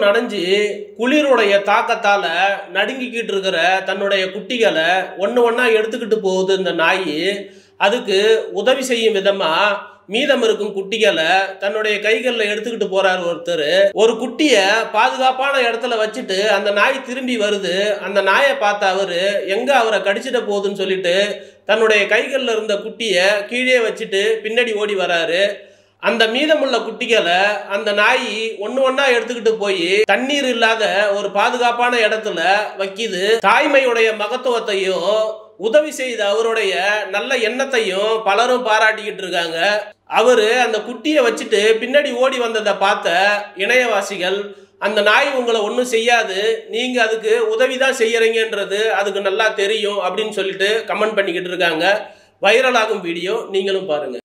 நனைஞ்சு குளிருடைய தாக்கத்தால நடுங்கிக்கிட்டு இருக்கிற தன்னுடைய குட்டிகளை ஒன்று ஒன்றா எடுத்துக்கிட்டு போகுது இந்த நாய். அதுக்கு உதவி செய்யும் விதமா மீதம் இருக்கும் குட்டிகளை தன்னுடைய கைகளில் எடுத்துக்கிட்டு போறாரு ஒருத்தர். ஒரு குட்டியை பாதுகாப்பான இடத்துல வச்சுட்டு அந்த நாய் திரும்பி வருது. அந்த நாயை பார்த்த அவரு எங்க அவரை கடிச்சிட போகுதுன்னு சொல்லிட்டு தன்னுடைய கைகளில் இருந்த குட்டியை கீழே வச்சுட்டு பின்னாடி ஓடி வராரு. அந்த மீதமுள்ள குட்டிகளை அந்த நாய் ஒன்று ஒன்றா எடுத்துக்கிட்டு போய் தண்ணீர் இல்லாத ஒரு பாதுகாப்பான இடத்துல வைக்கிது. தாய்மையுடைய மகத்துவத்தையும் உதவி செய்த அவருடைய நல்ல எண்ணத்தையும் பலரும் பாராட்டிக்கிட்டு இருக்காங்க. அவரு அந்த குட்டியை வச்சுட்டு பின்னாடி ஓடி வந்ததை பார்த்த இணையவாசிகள், அந்த நாய் உங்களை ஒன்றும் செய்யாது, நீங்க அதுக்கு உதவி தான் செய்யறீங்கன்றது அதுக்கு நல்லா தெரியும் அப்படின்னு சொல்லிட்டு கமெண்ட் பண்ணிக்கிட்டு இருக்காங்க. வைரலாகும் வீடியோ நீங்களும் பாருங்க.